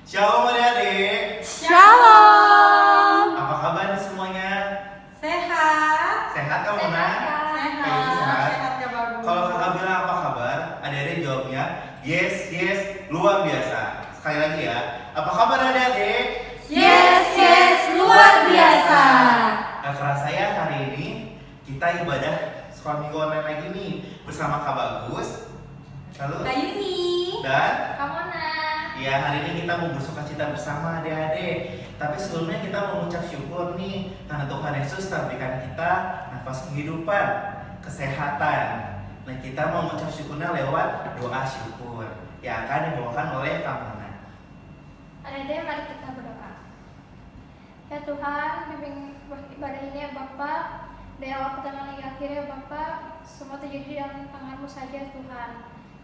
Shalom adik-adik. Shalom. Apa kabar nih semuanya? Sehat. Sehat kamu nak? Sehat. Sehat ya bagus. Kalau kakak bilang apa kabar, adik-adik jawabnya yes, luar biasa. Sekali lagi ya. Apa kabar adik-adik? Yes, luar biasa. Nah, kerasa ya hari ini kita ibadah sekolah minggu online lagi nih bersama Kak Bagus, lalu Kak Yuni. dan Kamona. ya, hari ini kita mau bersuka cita bersama adik-adik. Tapi sebelumnya kita mau mengucap syukur nih karena Tuhan Yesus telah berikan kita nafas kehidupan, kesehatan. Nah, kita mau mengucap syukurnya lewat doa syukur yang akan dibawakan oleh Kamona. Adik-adik, mari kita berdoa. Ya Tuhan, bimbing ibadah ini ya Bapak, dari awal pertengahan hingga akhir ya Bapak, semua terjadi dalam tangan-Mu saja Tuhan.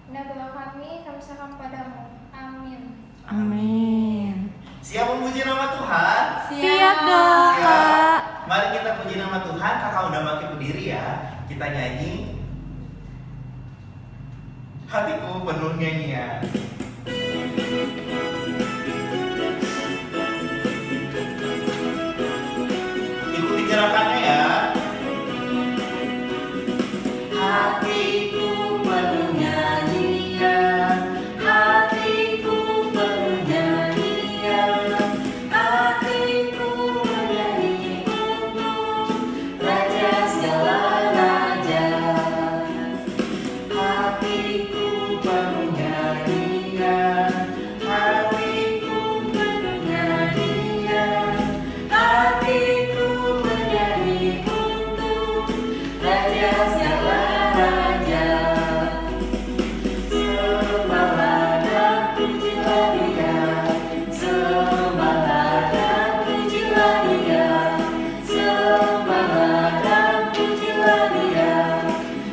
Ini doa kami serahkan padamu. Amin. Amin. Siap memuji nama Tuhan? Siap dong, Siap. Kak. Mari kita puji nama Tuhan. Kakak udah makin berdiri ya. Kita nyanyi Hatiku Penuh Nyanyian. Ikuti gerakannya ya. Hatiku penuh nyanyian, hatiku penuh nyanyian, hatiku menyanyi untuk Raja segala raja. Hatiku penuh nyanyian, hatiku penuh nyanyian, hatiku menyanyi untuk Raja segala raja. Sembahlah dan pujilah Dia, sembahlah dan pujilah Dia, sembahlah dan pujilah Dia,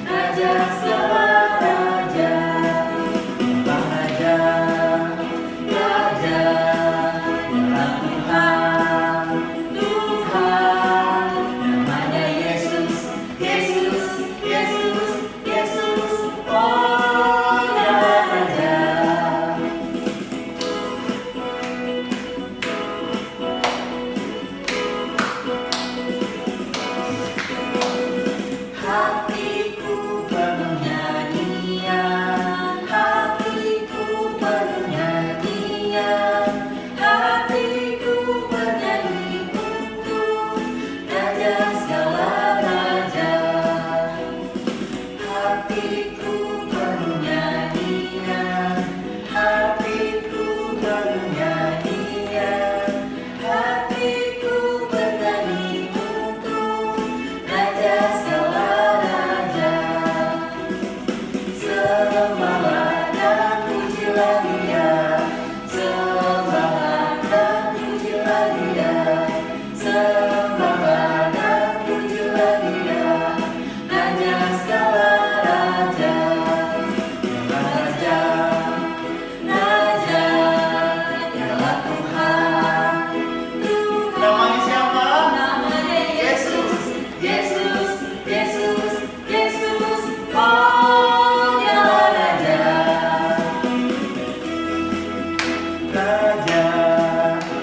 Raja segala raja. Raja, Raja, Dialah Tuhan, Tuhan, namanya Yesus, Yesus, Yesus, Yesus, oh Dialah Raja. Hatiku penuh nyanyian, hatiku penuh nyanyian, hatiku bernyanyi untuk Raja segala raja. Hatiku penuh nyanyian, hatiku penuh nyanyian, hatiku bernyanyi untuk Raja segala raja. Sembahlah dan pujilah Dia, sembahlah dan pujilah Dia, sembahlah dan pujilah Dia, Raja segala raja. Raja, Raja, Dialah Tuhan, Tuhan. Namanya siapa? Namanya Yesus, Yesus, Yesus, Yesus, oh Dialah Raja. Raja,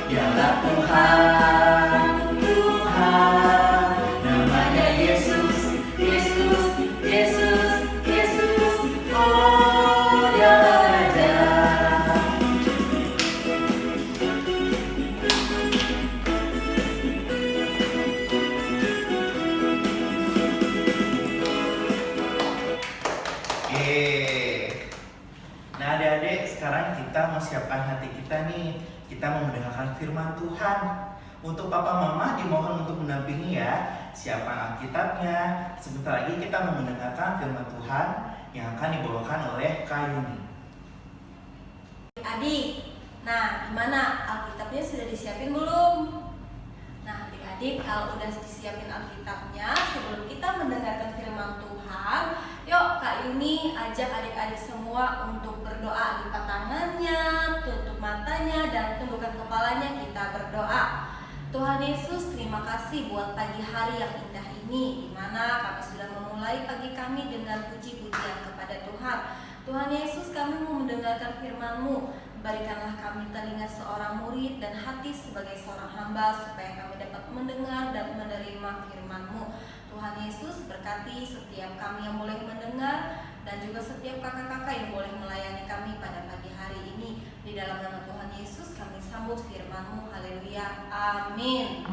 Dialah Tuhan, Tuhan, namanya Yesus, Yesus, Yesus, Yesus, oh Dialah Raja. Yeay. Nah adik-adik, sekarang kita mau siapkan hati kita nih. Kita mau mendengarkan firman Tuhan. Untuk papa mama dimohon untuk mendampingi ya. Siapkan Alkitabnya. Sebentar lagi kita mau mendengarkan firman Tuhan yang akan dibawakan oleh Kak Yuni. Adik, nah gimana? Alkitabnya sudah disiapin belum? Nah adik-adik, kalau udah disiapin Alkitabnya, sebelum kita mendengarkan firman Tuhan, yuk Kak Yuni ajak adik-adik semua untuk berdoa. Lipat tangannya, tutup matanya, dan tundukkan kepalanya, kita berdoa. Tuhan Yesus, terima kasih buat pagi hari yang indah ini, di mana kami sudah memulai pagi kami dengan puji-pujian kepada Tuhan. Tuhan Yesus, kami mau mendengarkan firman-Mu. Berikanlah kami telinga seorang murid dan hati sebagai seorang hamba, supaya kami dapat mendengar dan menerima firman-Mu. Tuhan Yesus, berkati setiap kami yang boleh mendengar, dan juga setiap kakak-kakak yang boleh melayani kami pada pagi hari ini. Di dalam nama Tuhan Yesus kami sambut firman-Mu. Haleluya, amin.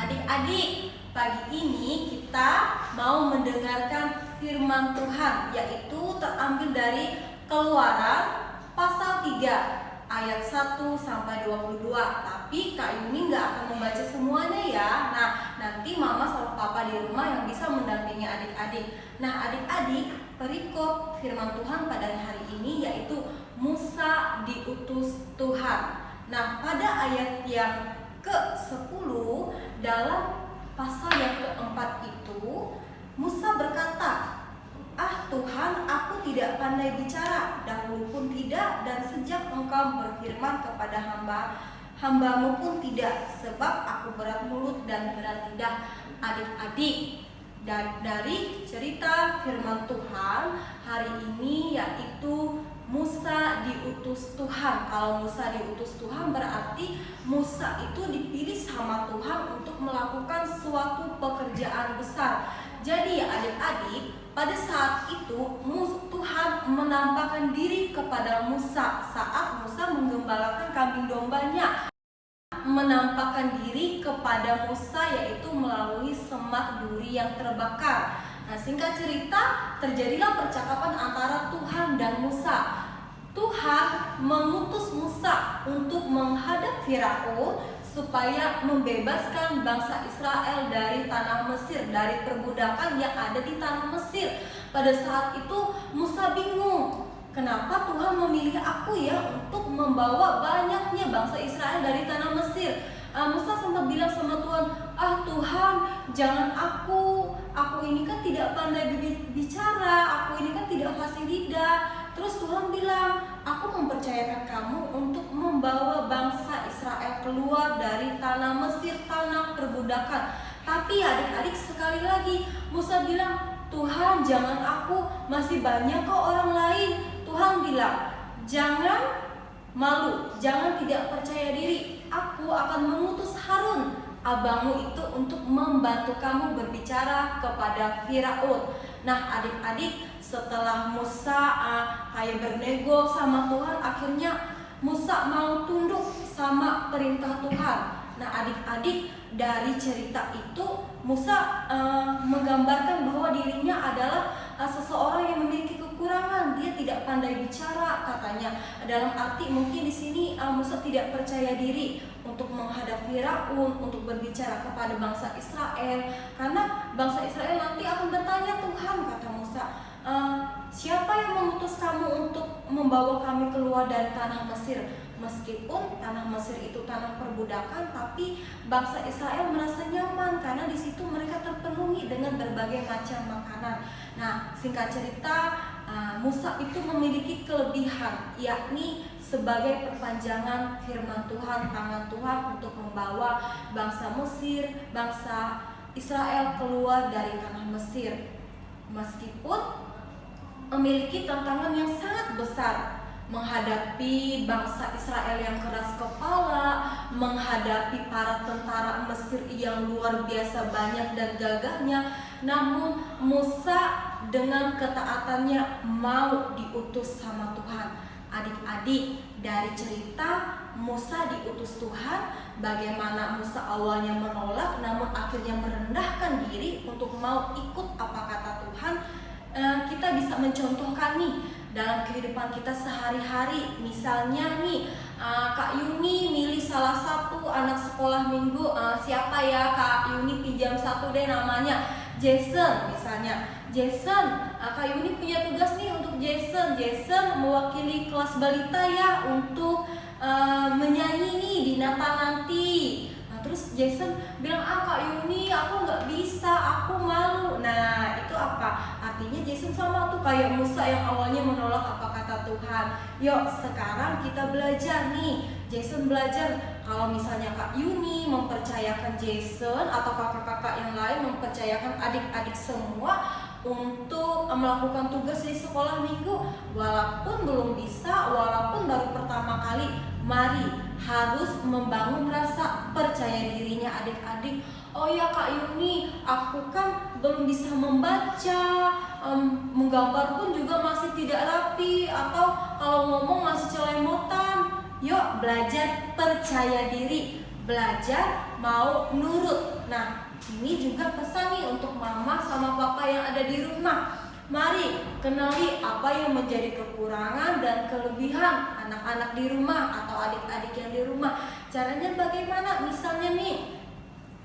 Adik-adik, pagi ini kita mau mendengarkan firman Tuhan, yaitu terambil dari Keluaran pasal 3 ayat 1 sampai 22. Tapi Kak Yuni nggak akan membaca semuanya ya. Nah, nanti Mama sama Papa di rumah yang bisa mendampingi adik-adik. Nah, adik-adik, perikop firman Tuhan pada hari ini yaitu Musa diutus Tuhan. Nah, pada ayat yang ke-10 dalam pasal yang keempat itu, Musa berkata, "Ah Tuhan, aku tidak pandai bicara, dahulu pun tidak, dan sejak Engkau berfirman kepada hamba-Mu pun tidak, sebab aku berat mulut dan berat lidah." Adik-adik, dari cerita firman Tuhan hari ini yaitu Musa diutus Tuhan. Kalau Musa diutus Tuhan berarti Musa itu dipilih sama Tuhan untuk melakukan suatu pekerjaan besar. Jadi adik-adik, pada saat itu Tuhan menampakkan diri kepada Musa saat Musa menggembalakan kambing dombanya. Menampakkan diri kepada Musa yaitu melalui semak duri yang terbakar. Nah, singkat cerita, terjadilah percakapan antara Tuhan dan Musa. Tuhan mengutus Musa untuk menghadap Firaun supaya membebaskan bangsa Israel dari tanah Mesir, dari perbudakan yang ada di tanah Mesir. Pada saat itu Musa bingung, kenapa Tuhan memilih aku ya untuk membawa banyaknya bangsa Israel dari tanah Mesir. Musa sempat bilang sama Tuhan, "Ah Tuhan, jangan aku ini kan tidak pandai bicara, aku ini kan tidak fasih lidah." Terus Tuhan bilang, "Aku mempercayakan kamu untuk membawa bangsa Israel keluar dari tanah Mesir, tanah perbudakan." Tapi adik-adik, sekali lagi Musa bilang, "Tuhan, jangan aku, masih banyak kok orang lain." Tuhan bilang, "Jangan malu, jangan tidak percaya diri. Aku akan mengutus Harun, abangmu itu, untuk membantu kamu berbicara kepada Firaun." Nah adik-adik, setelah Musa kayak bernego sama Tuhan, akhirnya Musa mau tunduk sama perintah Tuhan. Nah adik-adik, dari cerita itu Musa menggambarkan bahwa dirinya adalah seseorang yang memiliki kekurangan. Dia tidak pandai bicara katanya. Dalam arti mungkin di sini Musa tidak percaya diri untuk menghadap Firaun, untuk berbicara kepada bangsa Israel, karena bangsa Israel nanti akan bertanya, "Tuhan," kata Musa, "siapa yang mengutus kamu untuk membawa kami keluar dari tanah Mesir?" Meskipun tanah Mesir itu tanah perbudakan, tapi bangsa Israel merasa nyaman karena di situ mereka terpenuhi dengan berbagai macam makanan. Nah, singkat cerita, Musa itu memiliki kelebihan, yakni sebagai perpanjangan firman Tuhan, tangan Tuhan untuk membawa bangsa Mesir, bangsa Israel keluar dari tanah Mesir. Meskipun memiliki tantangan yang sangat besar, menghadapi bangsa Israel yang keras kepala, menghadapi para tentara Mesir yang luar biasa banyak dan gagahnya, namun Musa dengan ketaatannya mau diutus sama Tuhan. Adik-adik, dari cerita Musa diutus Tuhan, bagaimana Musa awalnya menolak namun akhirnya merendahkan diri untuk mau ikut apa kata Tuhan, kita bisa mencontohkan nih dalam kehidupan kita sehari-hari. Misalnya nih, Kak Yuni milih salah satu anak sekolah minggu, siapa ya Kak Yuni pinjam satu deh, namanya Jason misalnya. Jason, Kak Yuni punya tugas nih untuk Jason. Jason mewakili kelas balita ya untuk menyanyi nih di Natal nanti. Terus Jason bilang, Kak Yuni aku nggak bisa, aku malu. Nah itu apa? Artinya Jason sama tuh kayak Musa yang awalnya menolak apa kata Tuhan. Yuk sekarang kita belajar nih. Jason belajar kalau misalnya Kak Yuni mempercayakan Jason atau kakak-kakak yang lain mempercayakan adik-adik semua untuk melakukan tugas di sekolah minggu. Walaupun belum bisa, walaupun baru pertama kali, mari harus membangun rasa percaya dirinya adik-adik. Oh ya Kak Yuni, aku kan belum bisa membaca, menggambar pun juga masih tidak rapi, atau kalau ngomong masih celemotan. Yuk belajar percaya diri, belajar mau nurut. Nah, ini juga pesan nih untuk mama sama papa yang ada di rumah. Mari kenali apa yang menjadi kekurangan dan kelebihan anak-anak di rumah atau adik-adik yang di rumah. Caranya bagaimana? Misalnya nih,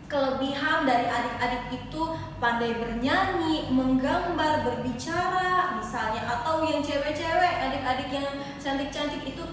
kelebihan dari adik-adik itu pandai bernyanyi, menggambar, berbicara misalnya, atau yang cewek-cewek, adik-adik yang cantik-cantik itu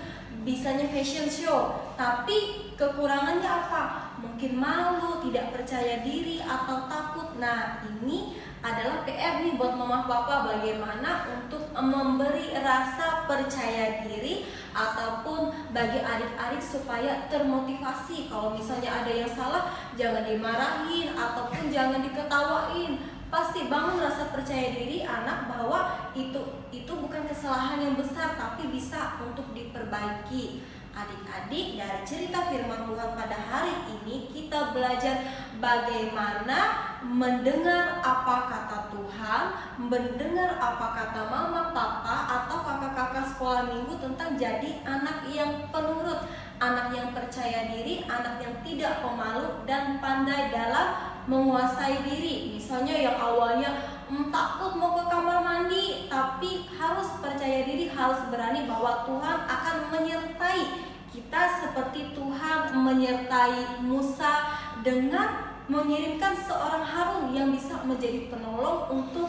bisanya fashion show. Tapi kekurangannya apa? Mungkin malu, tidak percaya diri, atau takut. Nah, ini adalah PR nih buat mama papa, bagaimana untuk memberi rasa percaya diri ataupun bagi adik-adik supaya termotivasi. Kalau misalnya ada yang salah, jangan dimarahin ataupun jangan diketawain. Pasti bangun rasa percaya diri anak bahwa itu bukan kesalahan yang besar, tapi bisa untuk diperbaiki. Adik-adik, dari cerita firman Tuhan pada hari ini kita belajar bagaimana mendengar apa kata Tuhan, mendengar apa kata mama, papa, atau kakak-kakak sekolah minggu tentang jadi anak yang penurut, anak yang percaya diri, anak yang tidak pemalu dan pandai dalam menguasai diri. Misalnya yang awalnya takut mau ke kamar mandi, tapi harus percaya diri, harus berani bahwa Tuhan akan menyertai kita seperti Tuhan menyertai Musa dengan mengirimkan seorang Harun yang bisa menjadi penolong untuk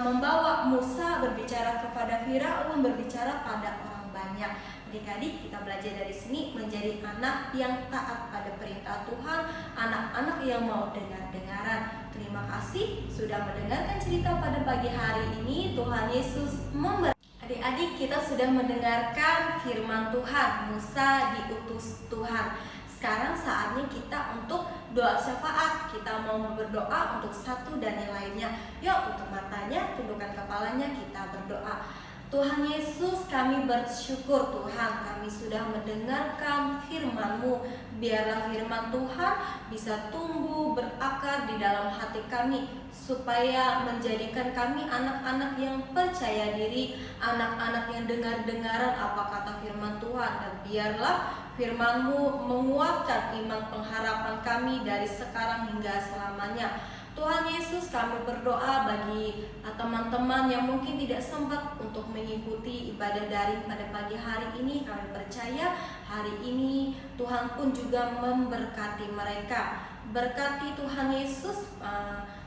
membawa Musa berbicara kepada Firaun, berbicara pada orang banyak. Adik-adik, kita belajar dari sini menjadi anak yang taat pada perintah Tuhan, anak-anak yang mau dengar-dengaran. Terima kasih sudah mendengarkan cerita pada pagi hari ini. Tuhan Yesus memberkati. Adik-adik, kita sudah mendengarkan firman Tuhan, Musa diutus Tuhan. Sekarang saatnya kita untuk doa syafaat. Kita mau berdoa untuk satu dan yang lainnya. Yuk, tutup matanya, tundukkan kepalanya, kita berdoa. Tuhan Yesus, kami bersyukur Tuhan, kami sudah mendengarkan firman-Mu. Biarlah firman Tuhan bisa tumbuh, berakar di dalam hati kami, supaya menjadikan kami anak-anak yang percaya diri, anak-anak yang dengar-dengaran apa kata firman Tuhan. Dan biarlah firman-Mu menguatkan iman pengharapan kami dari sekarang hingga selamanya. Tuhan Yesus, kami berdoa bagi teman-teman yang mungkin tidak sempat untuk mengikuti ibadah daring pada pagi hari ini. Kami percaya hari ini Tuhan pun juga memberkati mereka. Berkati Tuhan Yesus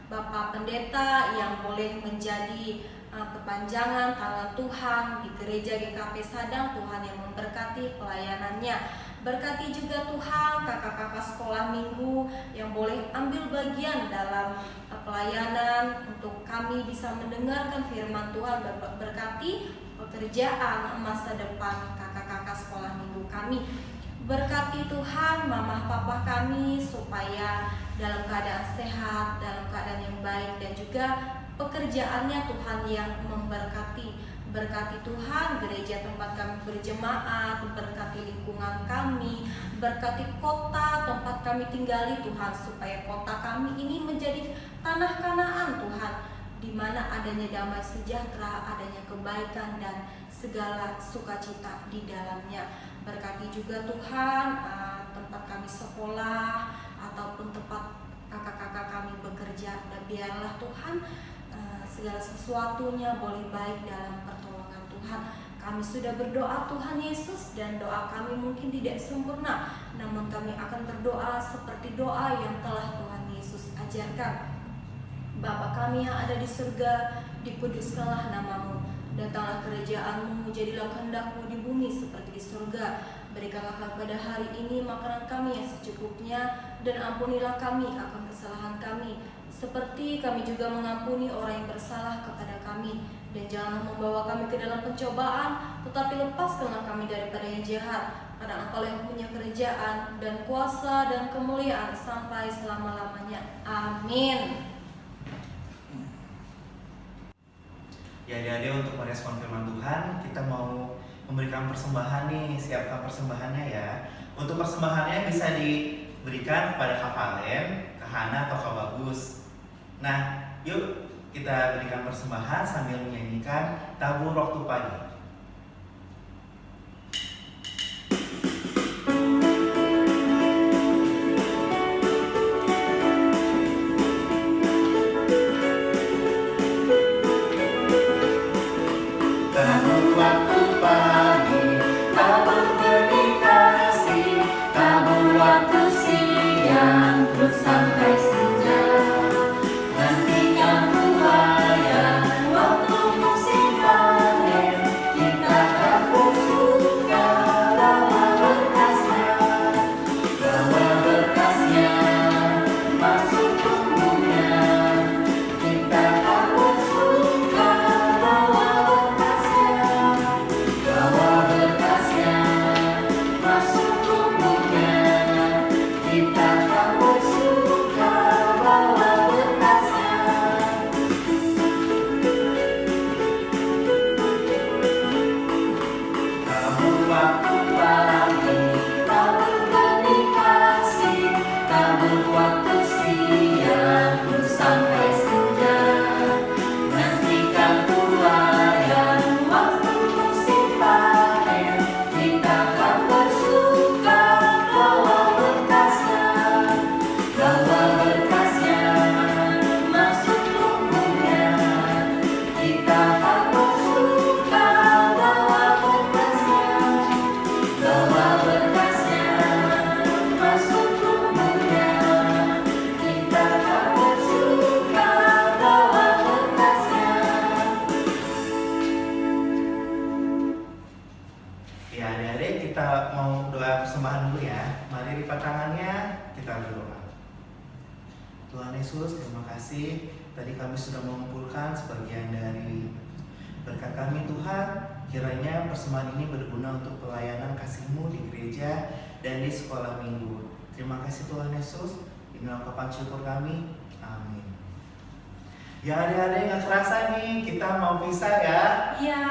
Bapak Pendeta yang boleh menjadi perpanjangan tangan Tuhan di gereja GKP Sadang. Tuhan yang memberkati pelayanannya. Berkati juga Tuhan kakak-kakak sekolah minggu yang boleh ambil bagian dalam pelayanan untuk kami bisa mendengarkan firman Tuhan. Berkati pekerjaan masa depan kakak-kakak sekolah minggu kami. Berkati Tuhan mama papa kami supaya dalam keadaan sehat, dalam keadaan yang baik, dan juga pekerjaannya Tuhan yang memberkati. Berkati Tuhan gereja tempat kami berjemaat, berkati lingkungan kami, berkati kota tempat kami tinggali Tuhan, supaya kota kami ini menjadi tanah Kanaan Tuhan, di mana adanya damai sejahtera, adanya kebaikan dan segala sukacita di dalamnya. Berkati juga Tuhan tempat kami sekolah ataupun tempat kakak-kakak kami bekerja, dan biarlah Tuhan segala sesuatunya boleh baik dalam pertolongan Tuhan. Kami sudah berdoa Tuhan Yesus, dan doa kami mungkin tidak sempurna, namun kami akan berdoa seperti doa yang telah Tuhan Yesus ajarkan. Bapa kami yang ada di surga, dikuduskanlah nama-Mu, datanglah kerajaan-Mu, jadilah kehendak-Mu di bumi seperti di surga. Berikanlah kami pada hari ini makanan kami yang secukupnya, dan ampunilah kami akan kesalahan kami, seperti kami juga mengampuni orang yang bersalah kepada kami. Dan janganlah membawa kami ke dalam pencobaan, tetapi lepaskanlah kami daripada yang jahat. Karena Engkau yang punya kerajaan dan kuasa dan kemuliaan sampai selama-lamanya. Amin. Ya adik-adik, untuk merespon firman Tuhan, kita mau memberikan persembahan nih. Siapkan persembahannya ya. Untuk persembahannya bisa diberikan kepada Kak Valen, Kak Hana, atau Kak Bagus. Nah, yuk kita berikan persembahan sambil menyanyikan Tabur Waktu Pagi. Tabur waktu pagi, tabur benih kasih, tabur waktu siang, terus sampai senja. Nantikan buaya, waktu musim panen, kita akan bersuka, bawa berkasnya, masuk tubuhnya. Kita akan bersuka, bawa berkasnya, masuk tubuhnya. Kita akan bersuka, bawa berkasnya. Tabur waktu pagi, tabur benih kasih, tabur waktu siang, terus sampai senja. Nantikan tuayan, waktu musim panen, kita akan bersuka, bawa berkasnya, masuk tubuhnya. Kita akan bersuka, bawa berkasnya, masuk tubuhnya. Kita akan bersuka, bawa berkasnya. Ya adik-adik, kita mau doa persembahan dulu ya. Mari lipat tangannya, kita berdoa. Tuhan Yesus, terima kasih. Tadi kami sudah mengumpulkan sebagian dari berkat kami Tuhan. Kiranya persembahan ini berguna untuk pelayanan kasih-Mu di gereja dan di sekolah minggu. Terima kasih Tuhan Yesus. Inilah ungkapan syukur kami. Amin. Ya adik-adik, gak kerasa nih kita mau pisah ya. Iya.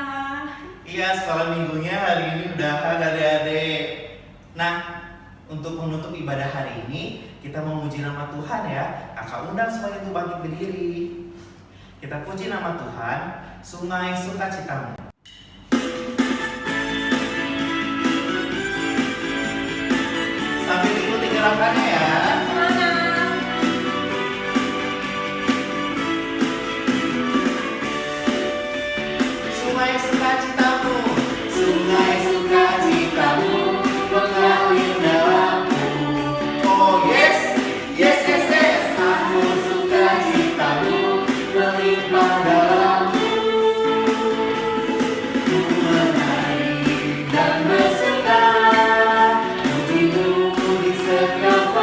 Iya, sekolah minggunya hari ini udahan adik-adik. Nah, untuk menutup ibadah hari ini, kita memuji nama Tuhan ya. Kakak undang semuanya untuk bangkit berdiri. Kita puji nama Tuhan, Sungai Sukacitamu. Sambil ikuti gerakannya ya. Sungai Sukacitamu, Sungai Sukacitamu, mengalir dalamku. Oh yes, yes, yes, yes. Aku sukacitamu melimpah dalamku. Ku menari dan bersuka, pujimu di setiap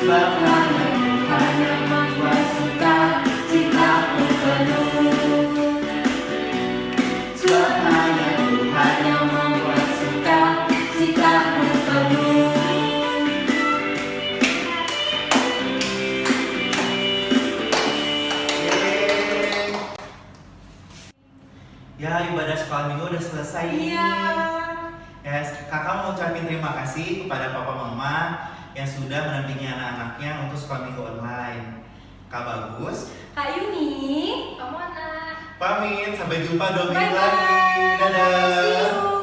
Sebab hanya Tuhan yang membuat sukacitaku penuh. Sebab hanya Tuhan yang membuat sukacitaku penuh. Ya, ibadah sekolah minggu udah selesai. Iya. Ya, kakak mau ucapin terima kasih kepada papa mama yang sudah mendampingi anak-anaknya untuk sekolah minggu online. Kak Bagus, Kak Yuni. Kamu anak. pamit, sampai jumpa 2 minggu Bye-bye. lagi. Dadah. See you.